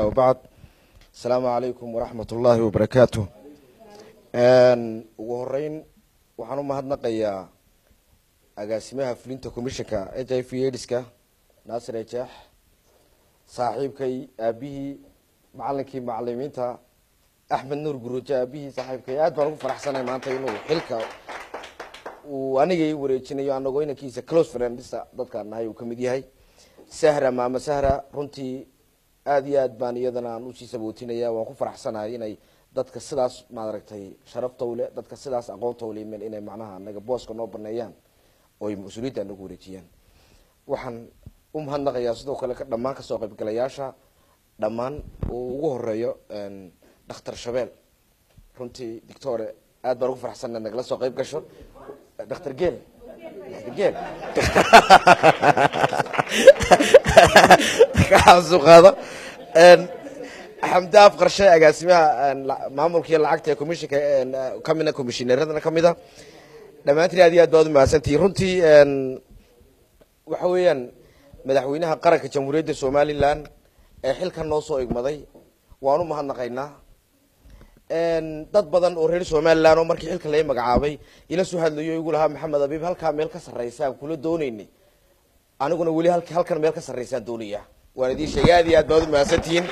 وبعد السلام عليكم ورحمة الله وبركاته. وهرين وحنو مهدنقيا أقاسمها فلينتا كوميشنكا HIV إيدسكا ناصر إيجاح صاحبكي أبيه معلنكي معلمينتا أحمد نور قروجا أبيه صاحبكي أدبر فرح سنة ما أنت ينو حلكا وأنا جاي وريتشني أنا قوينا كيسة كلوز فريند لسه ضدك أنا هاي وكمدي هاي سهرة مع سهرة رنتي aad baan iyadana aan u sii sabootinaya waan ku faraxsanahay inay dadka sidaas ma aragtay sharaftowle dadka sidaas aqoontowle inay macnaha anaga booska noo baneeyaan oo ay mas'uuliyadda nagu wareejiyaan waxaan u mahadnaqayaa sidoo kale dhammaan ka soo qaybgalayaasha dhammaan ugu horeeyo dhakhtar Shabeel runtii doctore aad baan ugu faraxsanahay nagala soo qayb gasho dhakhtar Geel كاسو هذا حمد أفقر شيء أقاسمها معمول كي العقد كوميشن كمينا كوميشنير هذا كميدا لما تري هذه أدوات ما سنتي رنتي وحويا مدحوينها قرك جمهورية الصومالي الآن حل كان نوصو إجماعي وانو مهنقينا dad badan oo reer Soomaaliland oo markii xilka la magacaabay ila soo hadlayo igu lahaa Maxamed Abiib halka meel ka sarreeyay kula doonaynay aniguna wali halkan meel ka sarreeyay doonaya waan idin sheegay aad baad u maasantiin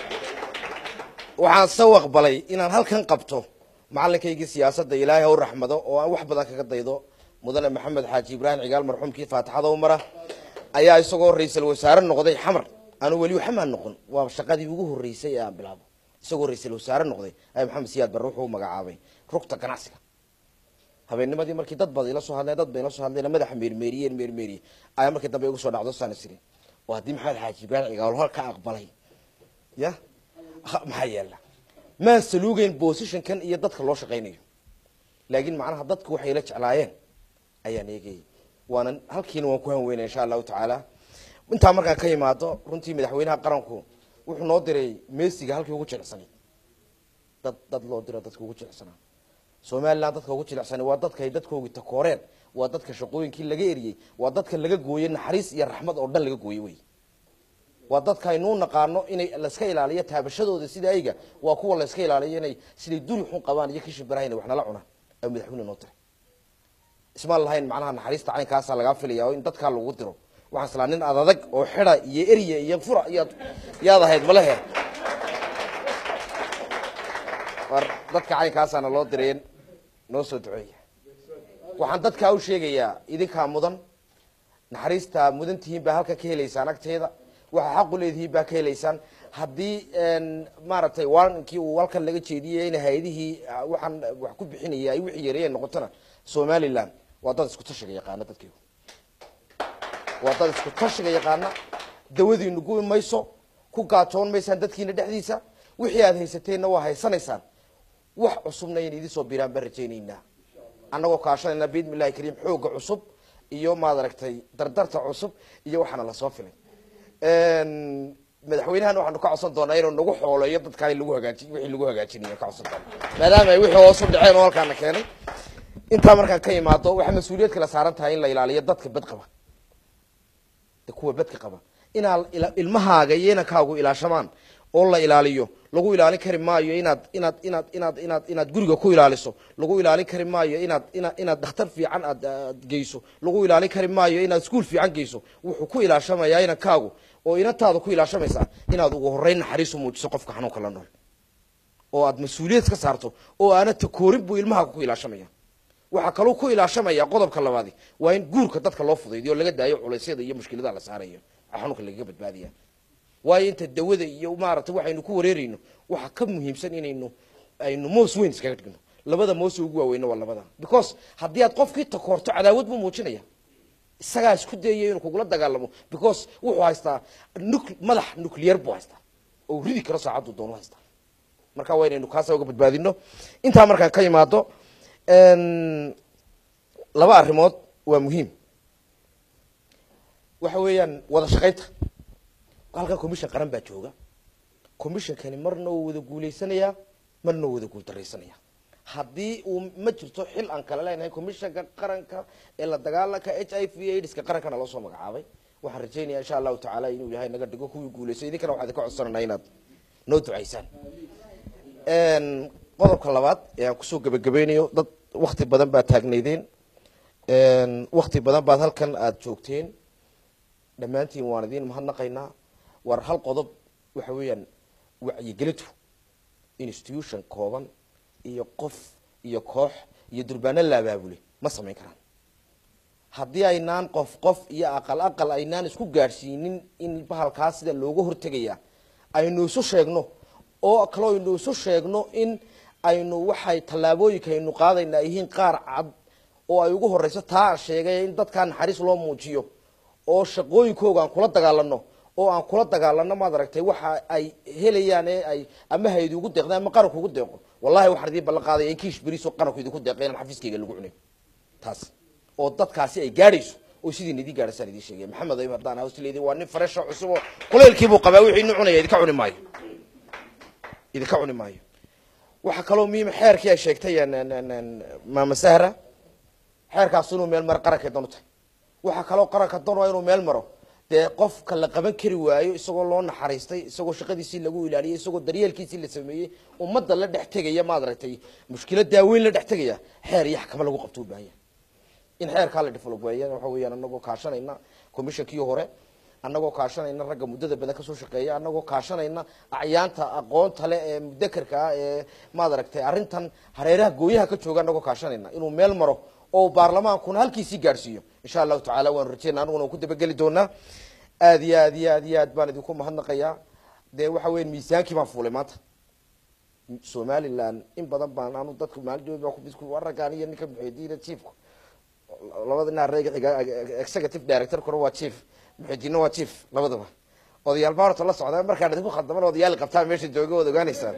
waxaan soo aqbalay inaan halkan qabto macallinkayga siyaasadda Ilaahay oo raxmado oo aan wax badan kaga daydo mudane Maxamed Xaaji Ibrahim Cigaal marxuumkii Faataxada Umar ayaa isagoo ra'iisul wasaare noqday xamar anu wali waxaan noqon waa shaqadii ugu horeysay aan bilaabo isagoo ra'iisul wasaare noqday ay Maxamed Siyaad Barre wuxuu magacaabay rugta ganacsiga habeennimadii markii dad badan ila soo hadlay dad badan ila soo hadlay madax meermeeriye ay markii dambe ugu soo dhacdo sanadkii oo hadii Maxamed Xaaji Ibrahim Cigaal halka aqbalay ya maxay yeela ma saluugeen position kan iyo dadka loo shaqeynayo laakiin macnaha dadku waxay la jeclaayeen ayaan eegay waana halkiina waan ku hanweynaa insha Allah taala inta markaan ka yimaado runtii madaxweynaha qaranku wuxuu noo diray meesiga halkii ugu jilicsanay dad loo diray dadka ugu jilicsanaa Soomaaliland dadka ugu jilicsanay waa dadka ay dadkooda takooreen waa dadka shaqooyinkii laga eriyay waa dadka laga gooyay naxariis iyo raxmad oo dhan laga gooyay way waa dadka aynu naqaano inay la iska ilaaliyo taabashadooda sida ayga waa kuwa la iska ilaaliyo inay sidii dul xun qabaan iyo kishi baraayna waxna la cunaan ay madaxweynaha noo diray isma lahayn macnaha naxariista caynkaas laga filayaa in dadka lagu diro waxaan salaanin adag oo xira iyo eriya iyo fura yaad ahayd malaha war dadka caynkaasana loo direen noo soo duceeya waxaan dadka u sheegayaa idinka mudan naxariista mudantihiin baa halka ka helaysaan agteeda waxa xaq u leedahay baa ka helaysaan hadii maartay waankii uu halkan laga jeediyay in hay'adihii waxaan wax ku bixinayay ay wixii yareeyeen noqotana Soomaaliland waa dad isku tashiga yaqaan dadkeedu وطن isku tashiga yaqaana dawadiinu ku mayso ku gaatoon maysan dadkiina dhaxdiisa wixii aad haysateena waa haysanaysaan wax cusubna idin soo biiraan barajeynina annagoo kaashanayna biidmilaahi kariim xooga cusub iyo maad aragtay dardarta cusub iyo waxana la soo filay madaxweynahan waxaanu ka codsan doonaa inuu nagu xoolayo dadka ay lagu hagaajiyo wixii lagu hagaajinayo ka codsan doonaa maadaama ay wixii hoos u dhaceen oo halkaan keenay inta markaan ka yimaado waxa mas'uuliyad kala saaran tahay in la ilaaliyo dadka bad qaba kuwa badka qaba ina ilmahaaga yeena kaagu ilaashamaan oo la ilaaliyo lagu ilaalin kari maayo inaad guriga ku ilaaliso lagu ilaalin kari maayo inaad dhakhtar fiican aad geyso lagu ilaalin kari maayo inaad school fiican geyso wuxuu ku ilaashamayaa ina kaagu oo inantaada ku ilaashamaysa inaad ugu horeyn naxariis u muujiso qofka xanuunka la nool oo aad mas'uuliyad ka saarto oo aanad takoorin buu ilmahaaga ku ilaashamaya waxa kale ku ilaashamaya qodobka labaad waa in guurka dadka loo fudaydiyo laga daayo culaysyada iyo mushkilada la saarayo xanuunka laga badbaadiyaa waa inta dawada iyo maaragtay waxaynu ku wareerayno waxa ka muhiimsan inaynu aynu moos weyn iska dhigno labada moos ugu waaweyn waa labada because hadii aad qofkii takoorto cadaawad buu muujinaya isaga isku dayay inuu kugula dagaalamo because wuxuu haystaa madax nuclear buu haystaa oo ridi karo saacadu doono haystaa marka waa inaynu kaas uga badbaadino inta markaan ka yimaado laba arrimood waa muhiim waxa weeyaan wada shaqaynta halka commission qaran baa jooga commission kani marna uu wada guuleysanaya marna uu wada guuldareysanaya hadii uu ma jirto xil aan kala leenahay commissionka qaranka ee la dagaalanka HIV AIDS ka qarankana loo soo magacaabay waxaan rajaynayaa insha Allah taala inuu yahay naga dhigo kuwii guuleysay idinkana waxaad ka codsanayna inaad noo ducaysaan qodobka labaad ee aan kusoo gabagabeynayo dad wakti badan baad taagnaydeen wakti badan baad halkan aada joogteen dhammaantiin waan idiin mahadnaqaynaa war hal qodob waxa weeyaan wacyigelintu institution kooban iyo qof iyo koox iyo durbaano la abaabule ma samayn karaan haddii aynaan qof iyo aqal aynaan isku gaadhsiinin in bahalkaas sida looga hortegaya aynu isu sheegno oo kaloo aynu isu sheegno in aynu waxay tallaabooyinka aynu qaadayna yihiin qaar cad oo ay ugu horeyso taa aan sheegay in dadkaa naxariis loo muujiyo oo shaqooyinkooga aan kula dagaalano oo aan kula dagaalano maad aragtay waxa ay helayaan ee ay ama haydi ugu deeqdaan ama qaranku ugu deeqo wallahi waxaan idin ballan qaadaya in kiish beriis oo qaranku idinku deeqay inaan xafiiskayga lagu cunay taas oo dadkaasi ay gaadhayso oo sidii idin gaadhasaan idin sheegay maxamed ayb haddaan hawsleedii waa nin fareesha cusub oo kuleelkiibuu qabaa wixii inu cunaya idinka cuni maayo waxa kaloo miima xeerkii ay sheegtay maama sahra xeerkaas inuu meel maro qaranka doon tahay waxa kaloo qaranka doon inuu meel maro dee qofka la qaban kari waayo isagoo loo naxariistay isagoo shaqadiisii lagu ilaaliyay isagoo daryeelkiisii la sameeyey ummadda la dhex tegaya maad aragtay mushkilad daaweyn la dhex tegaya xeer iyo xakamo lagu qabto u baahan yahay in xeerkaa la developweeya waxa weeyaan anagoo kaashanayna commissionkii hore anagoo kaashanayna ragga muddada badan kasoo shaqeeya anagoo kaashanayna acyaanta aqoonta le ee mudakarka ah ee maad aragtay arrintan hareeraha gooyaha ka jooga anagoo kaashanayna inuu meel maro oo baarlamaankuna halkiisii gaadhsiiyo insha allahu tacaala waanu rajeynaa aniguna ku dabageli doonaa aad iyo aad iyo aad iyo aad baan idinku mahadnaqayaa dee waxa weya miisaankii baan fuulay maanta somaliland in badan baan anu dadku maalin raggaan iyo ninka muxuudiina chiefku labada ina reyga xiga executive directorkuna waa chief muxuudiina waa chief labadaba odayaal baa horta la socdaa markaan idinku khaldaman odayaal qabtaa meesha jooga waad ogaanaysaan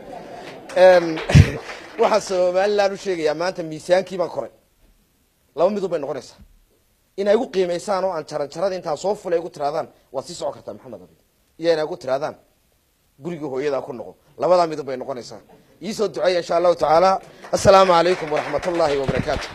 waxaan somaliland u sheegayaa maanta miisaankii baan koray laba midub bay noqonaysaa inay igu qiimaysaan oo aan jaranjarada intaan soo fulay igu tiraadaan waad sii socon kartaa maxamed abi iyo inay igu tiraadaan gurigii hooyadaa ku noqo labadaa midub bay noqonaysaa iisoo duceeya insha allahu tacaala assalaamu calaykum waraxmat ullahi wabarakaatu